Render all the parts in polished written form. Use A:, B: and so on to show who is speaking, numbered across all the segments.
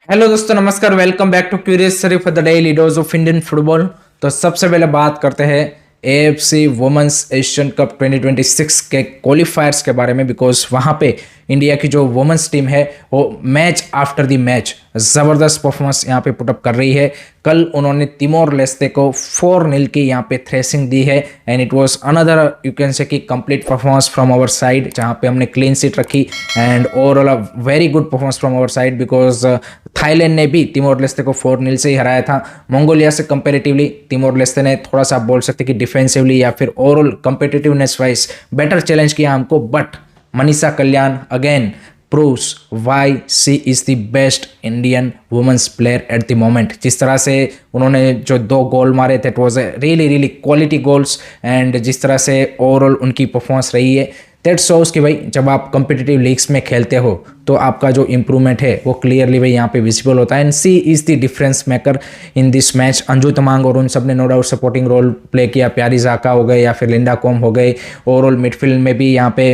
A: Hello दोस्तों, नमस्कार। Welcome back to curious Sharif the daily dose of Indian football. तो सबसे पहले बात करते हैं एएफसी वुमेन्स एशियन कप 2026 के क्वालिफायर्स के बारे में, बिकॉज वहाँ पे इंडिया की जो वुमेन्स टीम है वो मैच आफ्टर द मैच ज़बरदस्त परफॉर्मेंस यहाँ पे पुटअप कर रही है। कल उन्होंने तिमोर लेस्ते को 4-0 की यहाँ पे थ्रेसिंग दी है and it was another you can say कि complete performance from our side, जहाँ पे हमने क्लीन सीट रखी and overall a very good performance from our side, because Thailand ने भी तिमोर लेस्ते को 4-0 से ही हराया था। मंगोलिया से कंपेरेटिवली तिमोर लेस्ते ने थोड़ा सा आप बोल सकते कि डिफेंसिवली या फिर overall competitiveness wise better challenge किया हमको, but Manisha Kalyan again proves why she is the best Indian women's player at the moment। जिस तरह से उन्होंने जो 2 गोल मारे थे, it was really really quality goals and जिस तरह से ओवरऑल उनकी परफॉर्मेंस रही है, दैट शोज कि भाई जब आप कम्पिटिटिव लीग्स में खेलते हो तो आपका जो इम्प्रूवमेंट है वो क्लियरली भाई यहाँ पे विजिबल होता है and she is the difference maker in this match. Anju Tamang और उन सब ने no doubt supporting role play किया, प्यारी जाका हो गए या फिर लिंडा कॉम हो गए। ओवरऑल मिडफील्ड में भी यहाँ पे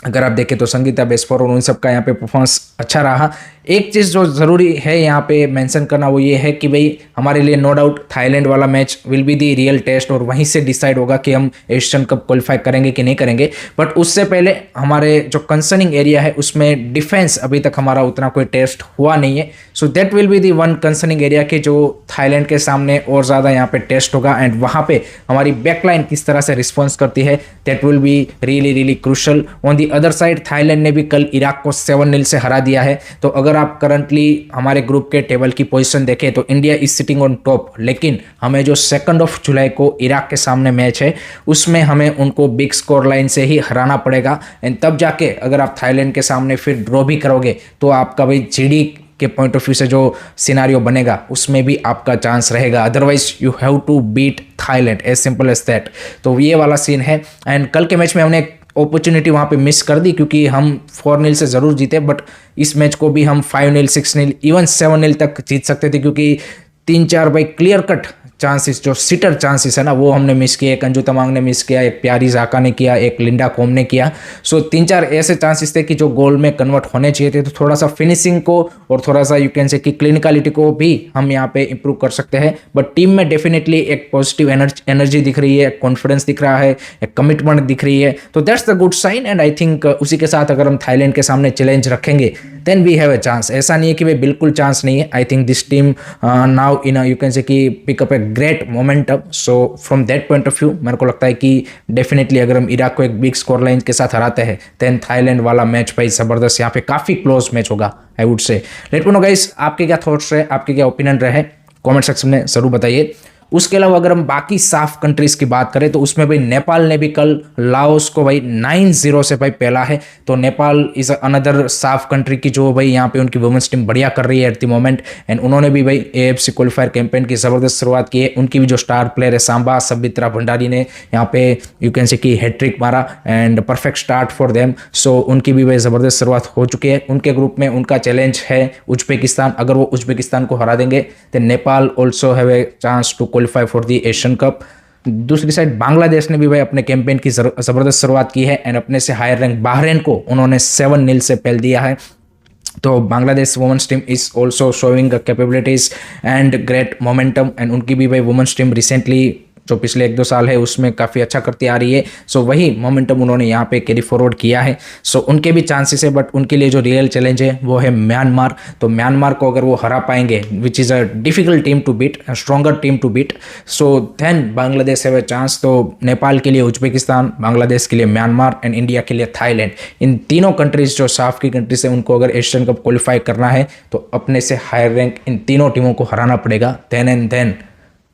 A: अगर आप देखें तो संगीता बेस्पर और उन सब का यहाँ पे परफॉर्मेंस अच्छा रहा। एक चीज़ जो ज़रूरी है यहाँ पे मेंशन करना वो ये है कि भाई हमारे लिए नो डाउट थाईलैंड वाला match will be the real test और वहीं से डिसाइड होगा कि हम एशियन कप क्वालिफाई करेंगे कि नहीं करेंगे। बट उससे पहले हमारे जो कंसर्निंग एरिया है उसमें डिफेंस अभी तक हमारा उतना कोई टेस्ट हुआ नहीं है, so that will be the one concerning area कि जो थाईलैंड के सामने और ज़्यादा यहाँ पे टेस्ट होगा एंड वहाँ पे हमारी बैकलाइन किस तरह से रिस्पॉन्स करती है, that will be really really crucial. On the other side Thailand ने भी कल इराक को 7-0 से हरा दिया है। तो अगर आप करंटली हमारे ग्रुप के टेबल की पोजीशन देखें तो India is sitting on top, लेकिन हमें जो 2 जुलाई को इराक के सामने मैच है उसमें हमें उनको बिग स्कोर लाइन से ही हराना पड़ेगा एंड तब जाके अगर आप थाईलैंड के सामने फिर ड्रॉ भी करोगे तो आपका भाई जीडी के पॉइंट ऑफ व्यू से जो सिनारियो बनेगा उसमें भी आपका चांस रहेगा, otherwise you have to beat Thailand, as simple as that. तो ये वाला सीन है एंड कल के मैच में हमने अपॉर्चुनिटी वहाँ पे मिस कर दी क्योंकि हम 4-0 से ज़रूर जीते, बट इस मैच को भी हम 5-0, 6-0, इवन 7-0 तक जीत सकते थे क्योंकि 3-4 भाई क्लियर कट चांसेस जो सिटर चांसेस है ना वो हमने मिस किए। एक अंजू तमांग ने मिस किया, एक प्यारी जाका ने किया, एक लिंडा कॉम ने किया। सो 3-4 ऐसे चांसेस थे कि जो गोल में कन्वर्ट होने चाहिए थे। तो थोड़ा सा फिनिशिंग को और थोड़ा सा यू कैन से कि क्लिनिकलिटी को भी हम यहाँ पे इंप्रूव कर सकते हैं। बट टीम में डेफिनेटली एक पॉजिटिव एनर्जी दिख रही है, कॉन्फिडेंस दिख रहा है, एक कमिटमेंट दिख रही है। तो that's the good sign and I think उसी के साथ अगर हम थाईलैंड के सामने चैलेंज रखेंगे then we have a chance. ऐसा नहीं है कि भाई बिल्कुल चांस नहीं है। I think this team now in you can say कि pick up a great momentum. So from that point of view मेरे को लगता है कि डेफिनेटली अगर हम इराक को एक बिग स्कोर लाइन के साथ हराते हैं देन थाईलैंड वाला मैच भाई जबरदस्त, यहाँ पे काफी क्लोज मैच होगा आई वुड से। लेट मी नो गाइस आपके क्या थॉट्स रहे, आपके क्या ओपिनियन रहे, कमेंट सेक्शन में जरूर बताइए। उसके अलावा अगर हम बाकी साफ कंट्रीज की बात करें तो उसमें भाई नेपाल ने भी कल लाओस को भाई 9-0 से भाई पहला है। तो नेपाल इज अनदर साफ कंट्री की जो भाई यहाँ पे उनकी वुमेन्स टीम बढ़िया कर रही है एट द मोमेंट एंड उन्होंने भी भाई एएफसी क्वालिफायर कैंपेन की जबरदस्त शुरुआत की है। उनकी भी जो स्टार प्लेयर है सांबा सबित्रा भंडारी ने यहाँ पे यू कैन से की हैट्रिक मारा and perfect start for them. So उनकी भी भाई जबरदस्त शुरुआत हो चुकी है। उनके ग्रुप में उनका चैलेंज है उज्बेकिस्तान, अगर वो उज्बेकिस्तान को हरा देंगे तो Nepal also have a chance to qualify for the Asian Cup. दूसरी साइड बांग्लादेश ने भी भाई अपने कैंपेन की जबरदस्त शुरुआत की है एंड अपने से हायर रैंक बहरीन को उन्होंने 7-0 से पहल दिया है। तो Bangladesh women's team is also showing capabilities and great momentum and उनकी भी भाई वुमेन्स टीम रिसेंटली जो पिछले 1-2 साल है उसमें काफ़ी अच्छा करती आ रही है। सो वही मोमेंटम उन्होंने यहाँ पे कैरी फॉरवर्ड किया है। सो उनके भी चांसेस है, बट उनके लिए जो रियल चैलेंज है वो है म्यांमार। तो म्यांमार को अगर वो हरा पाएंगे which is a difficult team to beat, stronger team to beat, so then Bangladesh have a chance. तो नेपाल के लिए उज्बेकिस्तान, बांग्लादेश के लिए म्यांमार एंड इंडिया के लिए थाईलैंड, इन तीनों कंट्रीज जो साफ की कंट्रीज है उनको अगर एशियन कप क्वालिफाई करना है तो अपने से हायर रैंक इन तीनों टीमों को हराना पड़ेगा, then and then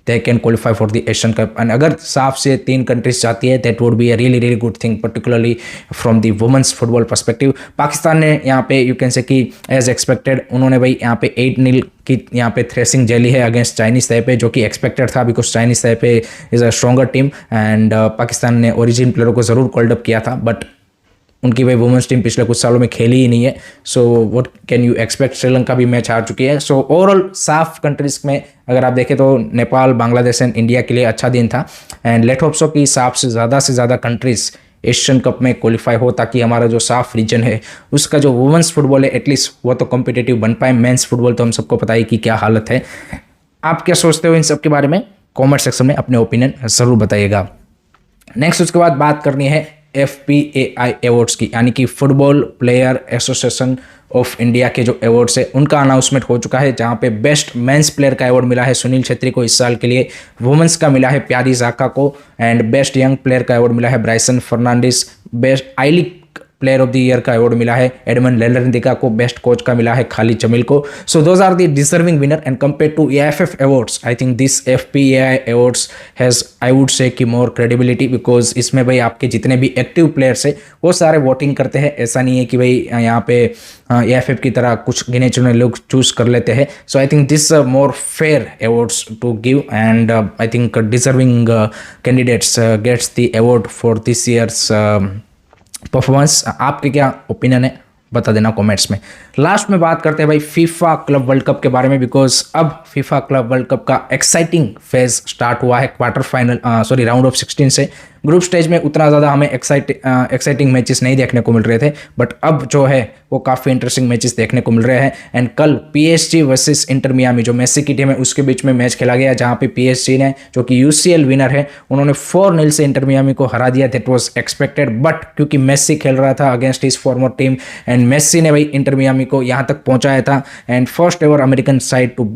A: they can qualify for the Asian Cup। and अगर साफ से 3 कंट्रीज जाती है that would be a really really good thing particularly from the women's football perspective। Pakistan ने यहाँ पे you can say कि as expected उन्होंने भाई यहाँ पे 8-0 की यहाँ पे थ्रेसिंग झेली है अगेंस्ट चाइनीज ताइपे, जो कि एक्सपेक्टेड था because Chinese Taipei is a stronger team and Pakistan ने ओरिजिन प्लेयरों को ज़रूर कॉल्ड अप किया था, बट उनकी भाई वुमेन्स टीम पिछले कुछ सालों में खेली ही नहीं है। So what can you expect, Sri Lanka भी मैच हार चुकी है। सो ओवरऑल साफ कंट्रीज में अगर आप देखें तो नेपाल, बांग्लादेश एंड इंडिया के लिए अच्छा दिन था एंड लेट होप सो कि साफ से ज़्यादा कंट्रीज एशियन कप में क्वालिफाई हो, ताकि हमारा जो साफ रीजन है उसका जो वुमेंस फुटबॉल है एटलीस्ट वो तो कॉम्पिटिटिव बन पाए। मेंस फुटबॉल तो हम सबको पता है कि क्या हालत है। आप क्या सोचते हो इन सब के बारे में? कॉमेंट सेक्शन में अपने ओपिनियन ज़रूर बताइएगा। नेक्स्ट उसके बाद बात करनी है FPAI अवार्ड्स की, यानी कि football player association of India के जो अवार्ड्स है उनका अनाउंसमेंट हो चुका है, जहां पे बेस्ट मेंस प्लेयर का अवार्ड मिला है सुनील छेत्री को इस साल के लिए, वुमेंस का मिला है प्यारी जाका को, एंड बेस्ट यंग प्लेयर का अवार्ड मिला है Brison Fernandes, best I league player of the year का अवार्ड मिला है एडमंड लेलरंदिका को, बेस्ट कोच का मिला है खालिद जमील को। So those are the deserving winner and compare to AIFF awards, I think this FPAI awards has I would say कि मोर credibility, because इसमें भाई आपके जितने भी एक्टिव प्लेयर्स है वो सारे वोटिंग करते हैं। ऐसा नहीं है कि भाई यहाँ पे AIFF की तरह कुछ गिने चुने लोग चूज कर लेते हैं। So I think this more fair awards to give, and I think deserving candidates gets the award for this year's performance. आपके क्या ओपिनियन है बता देना कमेंट्स में। लास्ट में बात करते हैं भाई फीफा क्लब वर्ल्ड कप के बारे में, बिकॉज अब फीफा क्लब वर्ल्ड कप का एक्साइटिंग फेज स्टार्ट हुआ है क्वार्टर फाइनल राउंड ऑफ 16 से। ग्रुप स्टेज में उतना ज़्यादा हमें एक्साइटिंग मैचेस नहीं देखने को मिल रहे थे, बट अब जो है वो काफ़ी इंटरेस्टिंग मैचेस देखने को मिल रहे हैं। एंड कल PSG वर्सेस इंटर मियामी जो मेसी की टीम है उसके बीच में मैच खेला गया, जहाँ पे PSG ने जो कि UCL विनर है उन्होंने 4-0 से इंटर मियामी को हरा दिया। दैट वाज एक्सपेक्टेड, बट क्योंकि मेसी खेल रहा था against his former team and Messi ने भाई इंटर मियामी को यहाँ तक पहुँचाया था, and first ever American side to,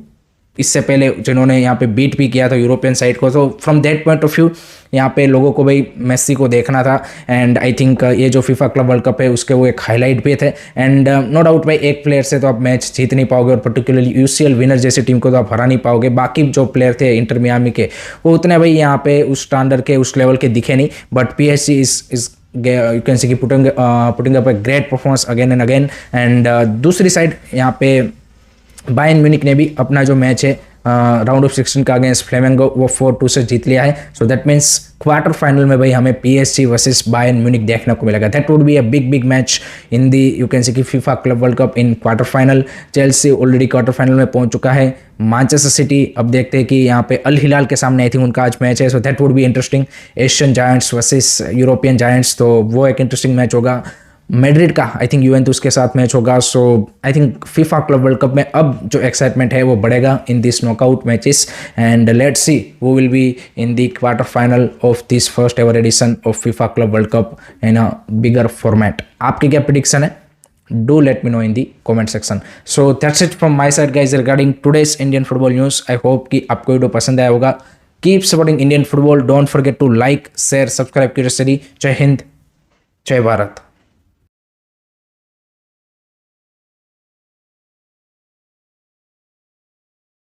A: इससे पहले जिन्होंने यहाँ पे बीट भी किया था यूरोपियन साइड को। तो from that point of view यहाँ पे लोगों को भाई मेसी को देखना था, एंड आई थिंक ये जो फीफा क्लब वर्ल्ड कप है उसके वो एक हाईलाइट भी थे। एंड नो डाउट भाई एक प्लेयर से तो आप मैच जीत नहीं पाओगे, और पर्टिकुलरली UCL विनर जैसी टीम को तो आप हरा नहीं पाओगे। बाकी जो प्लेयर थे इंटर मियामी के वो उतने भाई यहाँ पे उस स्टैंडर्ड के उस लेवल के दिखे नहीं, but PSG is you can see putting up a great performance again and again। And दूसरी साइड यहाँ पे बायर्न म्यूनिक ने भी अपना जो मैच है राउंड ऑफ 16 का अगेंस्ट फ्लेमेंगो वो 4-2 से जीत लिया है। So that means quarter final में भाई हमें PSG वर्सेस बायर्न म्यूनिक देखने को मिलेगा। That would be a big match in the you can see की FIFA Club World Cup in quarter final. Chelsea already quarter final में पहुंच चुका है। मैनचेस्टर सिटी अब देखते हैं कि यहाँ पे अल हिलाल के सामने आई थिंक उनका आज मैच है। So that would be interesting. Asian giants versus European giants, तो वो एक इंटरेस्टिंग मैच होगा। मैड्रिड का आई थिंक यूवेंटस के साथ मैच होगा। So I think FIFA Club World Cup में अब जो एक्साइटमेंट है वो बढ़ेगा in this knockout matches, and let's see वो will be in the quarter final of this first ever edition of FIFA Club World Cup in a bigger format. आपकी क्या prediction है? Do let me know in the comment section. So that's it from my side guys regarding today's Indian football news. I hope कि आपको video पसंद आया होगा। Keep supporting Indian football. Don't forget to like, share, subscribe Curious Study. जय हिंद, जय भारत।